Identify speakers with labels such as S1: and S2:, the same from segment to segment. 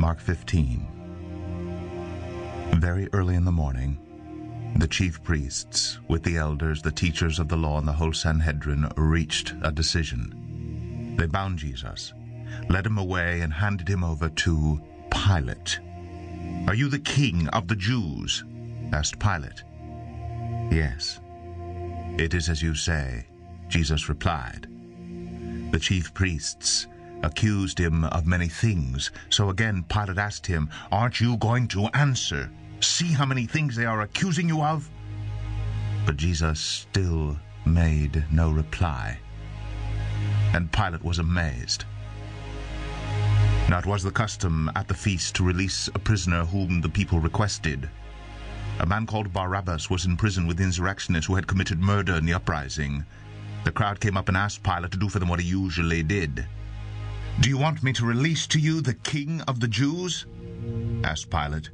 S1: Mark 15. Very early in the morning, the chief priests, with the elders, the teachers of the law, and the whole Sanhedrin, reached a decision. They bound Jesus, led him away, and handed him over to Pilate. "Are you the king of the Jews?" asked Pilate. "Yes, it is as you say," Jesus replied. The chief priests accused him of many things. So again Pilate asked him, "Aren't you going to answer? See how many things they are accusing you of?" But Jesus still made no reply. And Pilate was amazed. Now it was the custom at the feast to release a prisoner whom the people requested. A man called Barabbas was in prison with insurrectionists who had committed murder in the uprising. The crowd came up and asked Pilate to do for them what he usually did. "Do you want me to release to you the king of the Jews?" asked Pilate,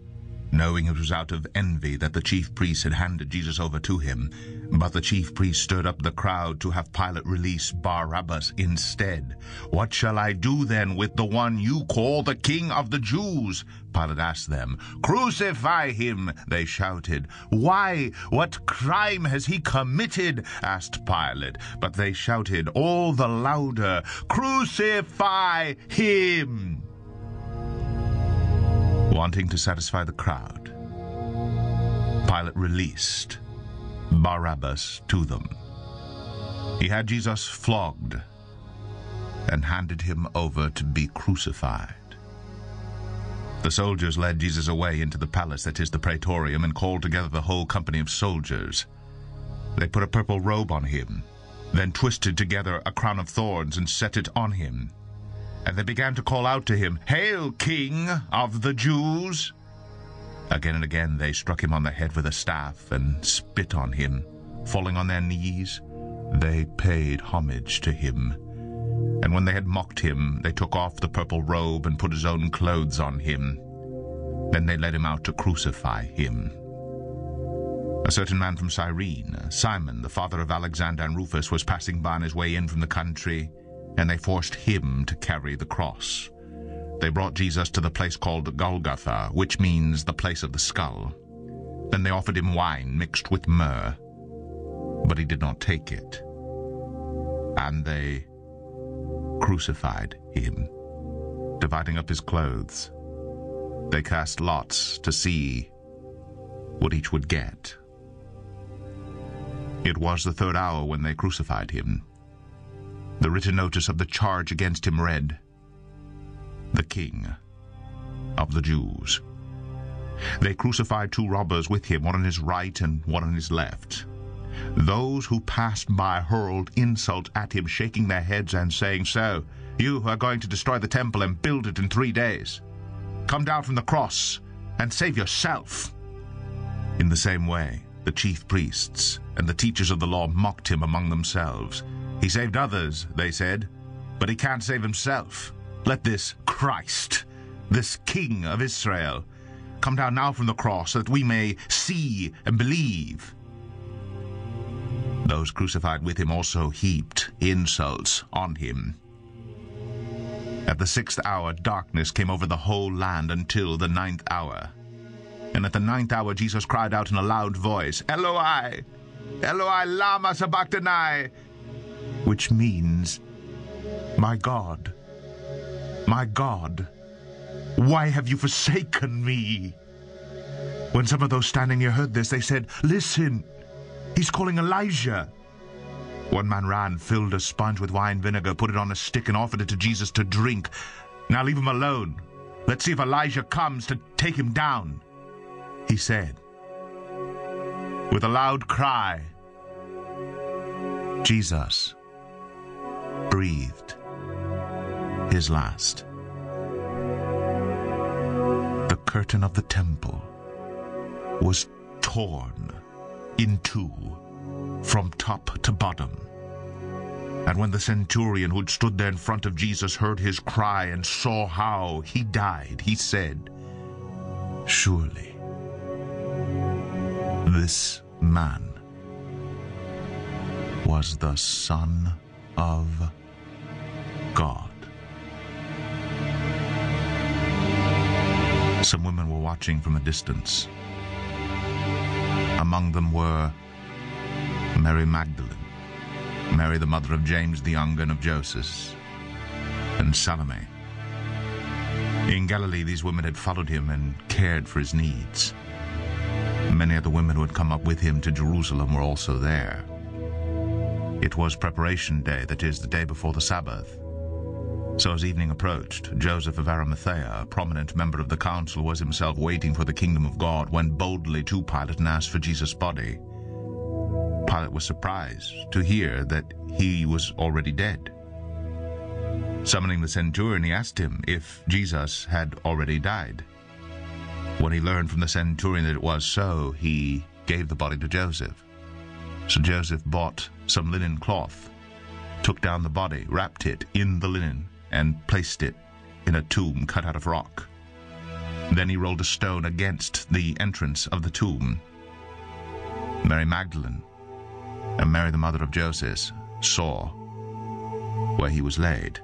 S1: knowing it was out of envy that the chief priests had handed Jesus over to him. But the chief priests stirred up the crowd to have Pilate release Barabbas instead. "What shall I do then with the one you call the king of the Jews?" Pilate asked them. "Crucify him," they shouted. "Why? What crime has he committed?" asked Pilate. But they shouted all the louder, "Crucify him!" Wanting to satisfy the crowd, Pilate released Barabbas to them. He had Jesus flogged and handed him over to be crucified. The soldiers led Jesus away into the palace, that is, the praetorium, and called together the whole company of soldiers. They put a purple robe on him, then twisted together a crown of thorns and set it on him. And they began to call out to him, "Hail, King of the Jews!" Again and again they struck him on the head with a staff and spit on him. Falling on their knees, they paid homage to him. And when they had mocked him, they took off the purple robe and put his own clothes on him. Then they led him out to crucify him. A certain man from Cyrene, Simon, the father of Alexander and Rufus, was passing by on his way in from the country, and they forced him to carry the cross. They brought Jesus to the place called Golgotha, which means the place of the skull. Then they offered him wine mixed with myrrh, but he did not take it. And they crucified him, dividing up his clothes. They cast lots to see what each would get. It was the third hour when they crucified him. The written notice of the charge against him read, "The King of the Jews." They crucified two robbers with him, one on his right and one on his left. Those who passed by hurled insult at him, shaking their heads and saying, "So, you are going to destroy the temple and build it in 3 days. Come down from the cross and save yourself." In the same way, the chief priests and the teachers of the law mocked him among themselves. "He saved others," they said, "but he can't save himself. Let this Christ, this King of Israel, come down now from the cross so that we may see and believe." Those crucified with him also heaped insults on him. At the 6th hour, darkness came over the whole land until the 9th hour. And at the 9th hour, Jesus cried out in a loud voice, "Eloi, Eloi, lama sabachthani," which means, my God, why have you forsaken me?" When some of those standing near heard this, they said, "Listen, he's calling Elijah." One man ran, filled a sponge with wine vinegar, put it on a stick, and offered it to Jesus to drink. "Now leave him alone. Let's see if Elijah comes to take him down," he said. With a loud cry, Jesus breathed his last. The curtain of the temple was torn in two from top to bottom. And when the centurion who'd stood there in front of Jesus heard his cry and saw how he died, he said, "Surely this man was the Son of God." watching from a distance. Among them were Mary Magdalene, Mary the mother of James the younger and of Joseph, and Salome. In Galilee, these women had followed him and cared for his needs. Many of the women who had come up with him to Jerusalem were also there. It was preparation day, that is, the day before the Sabbath. So as evening approached, Joseph of Arimathea, a prominent member of the council, was himself waiting for the kingdom of God, went boldly to Pilate and asked for Jesus' body. Pilate was surprised to hear that he was already dead. Summoning the centurion, he asked him if Jesus had already died. When he learned from the centurion that it was so, he gave the body to Joseph. So Joseph bought some linen cloth, took down the body, wrapped it in the linen, and placed it in a tomb cut out of rock. Then he rolled a stone against the entrance of the tomb. Mary Magdalene and Mary the mother of Joseph saw where he was laid,